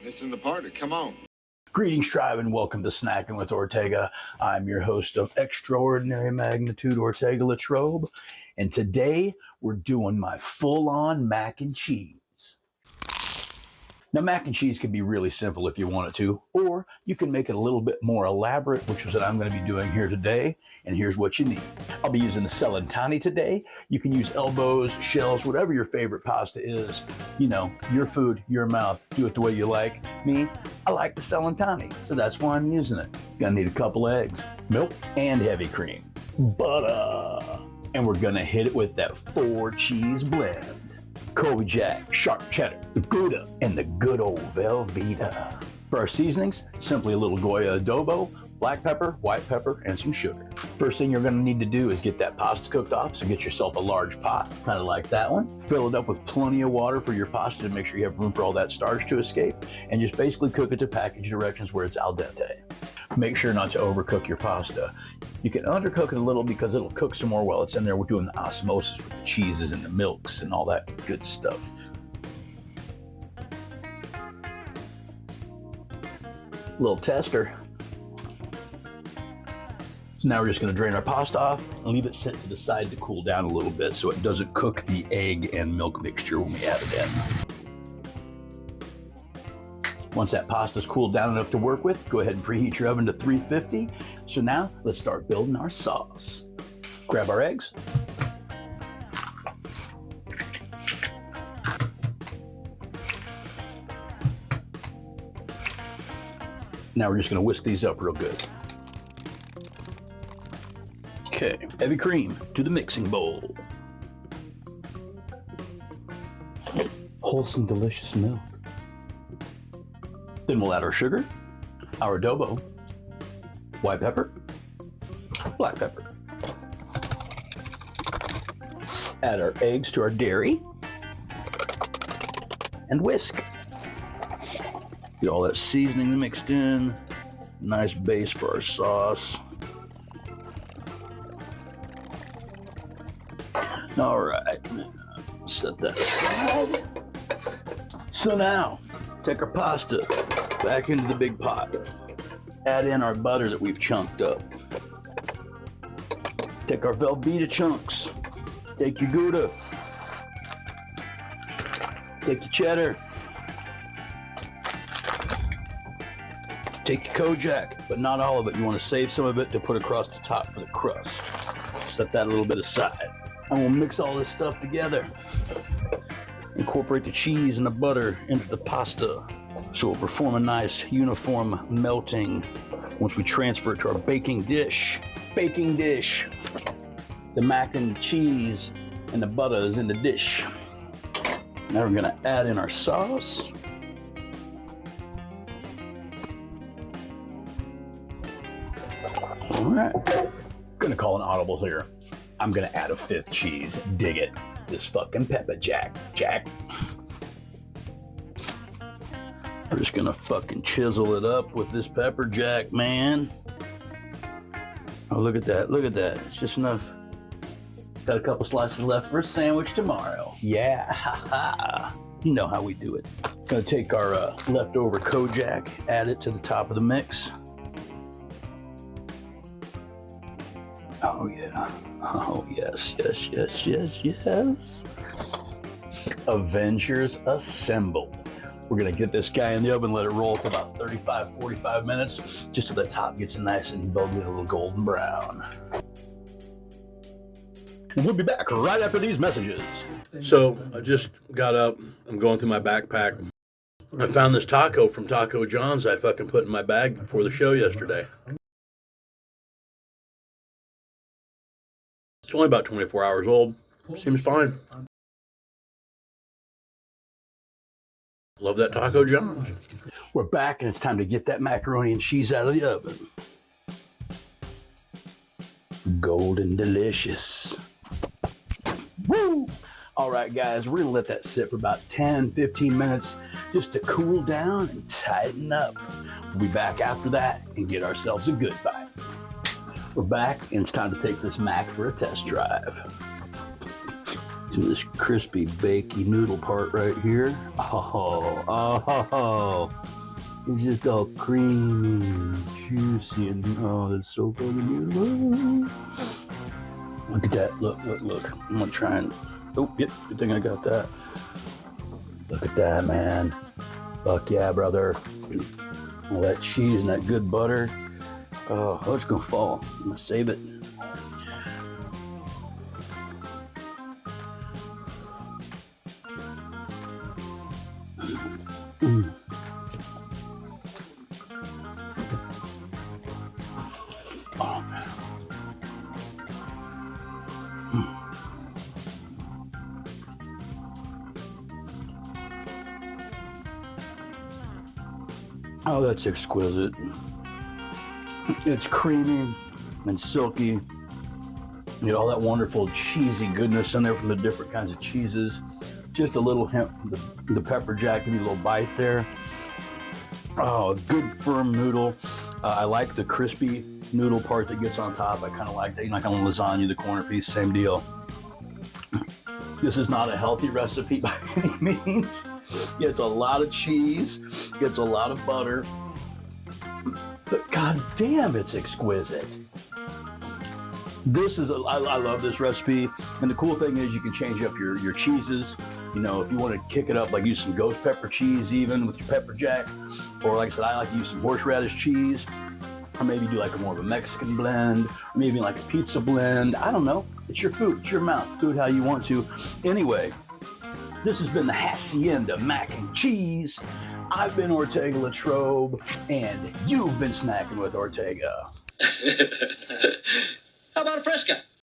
Missing the party. Come on. Greetings, tribe, and welcome to Snackin with Ortega. I'm your host of extraordinary magnitude, Ortega LaTrobe, and today we're doing my full-on mac and cheese. Now, mac and cheese can be really simple if you want it to, or you can make it a little bit more elaborate, which is what I'm going to be doing here today, and here's what you need. I'll be using the cellantani today. You can use elbows, shells, whatever your favorite pasta is. You know, your food, your mouth, do it the way you like. Me, I like the cellantani, so that's why I'm using it. Gonna need a couple eggs, milk, and heavy cream, butter, and we're gonna hit it with that 4-cheese blend. Colby Jack, sharp cheddar, the gouda, and the good old Velveeta. For our seasonings, simply a little Goya adobo, black pepper, white pepper, and some sugar. First thing you're gonna need to do is get that pasta cooked off, so get yourself a large pot, kind of like that one. Fill it up with plenty of water for your pasta to make sure you have room for all that starch to escape, and just basically cook it to package directions where it's al dente. Make sure not to overcook your pasta. You can undercook it a little because it'll cook some more while it's in there. We're doing the osmosis with the cheeses and the milks and all that good stuff. Little tester. So now we're just going to drain our pasta off and leave it sit to the side to cool down a little bit so it doesn't cook the egg and milk mixture when we add it in. Once that pasta's cooled down enough to work with, go ahead and preheat your oven to 350. So now let's start building our sauce. Grab our eggs. Now we're just going to whisk these up real good. Okay, heavy cream to the mixing bowl. Wholesome, delicious milk. Then we'll add our sugar, our adobo, white pepper, black pepper. Add our eggs to our dairy and whisk. Get all that seasoning mixed in. Nice base for our sauce. All right, set that aside. So now, take our pasta back into the big pot. Add in our butter that we've chunked up. Take our Velveeta chunks. Take your gouda. Take your cheddar. Take your Kojak, but not all of it. You want to save some of it to put across the top for the crust. Set that a little bit aside. And we'll mix all this stuff together. Incorporate the cheese and the butter into the pasta so it'll perform a nice uniform melting once we transfer it to our baking dish. Baking dish. The mac and cheese and the butter is in the dish. Now we're gonna add in our sauce. All right, gonna call an audible here. I'm gonna add a 5th cheese. Dig it. This fucking pepper jack. We're just gonna fucking chisel it up with this pepper jack, man. Oh, look at that, look at that. It's just enough. Got a couple slices left for a sandwich tomorrow. Yeah, ha. You know how we do it. Gonna take our leftover Kojak, add it to the top of the mix. Oh yeah, oh yes. Avengers assembled. We're gonna get this guy in the oven, let it roll for about 35-45 minutes, just so the top gets nice and velvety, a little golden brown. We'll be back right after these messages. So I just got up, I'm going through my backpack. I found this taco from Taco John's I fucking put in my bag before the show yesterday. It's only about 24 hours old. Seems fine. Love that Taco John's. We're back and it's time to get that macaroni and cheese out of the oven. Golden delicious. Woo! All right, guys, we're gonna let that sit for about 10-15 minutes just to cool down and tighten up. We'll be back after that and get ourselves a good bite. We're back and it's time to take this mac for a test drive. To this crispy, bakey noodle part right here. Oh. It's just all creamy and juicy, and oh, that's so fucking beautiful. Look at that. Look. I'm gonna try and. Oh, yep. Good thing I got that. Look at that, man. Fuck yeah, brother. All that cheese and that good butter. Oh, it's gonna fall. I'm gonna save it. Oh, man. Oh, that's exquisite. It's creamy and silky. You get all that wonderful cheesy goodness in there from the different kinds of cheeses. Just a little hint from the pepper jack, give you a little bite there. Oh, a good firm noodle. I like the crispy noodle part that gets on top. I kind of like that. You know, like on lasagna, the corner piece, same deal. This is not a healthy recipe by any means. It's a lot of cheese. It's a lot of butter. But god damn, it's exquisite. I love this recipe. And the cool thing is you can change up your cheeses. You know, if you want to kick it up, like use some ghost pepper cheese even with your pepper jack. Or like I said, I like to use some horseradish cheese. Or maybe do like more of a Mexican blend. Or maybe like a pizza blend. I don't know. It's your food. It's your mouth. Do it how you want to. Anyway, this has been the Hacienda Mac and Cheese. I've been Ortega LaTrobe, and you've been snacking with Ortega. How about a Fresca?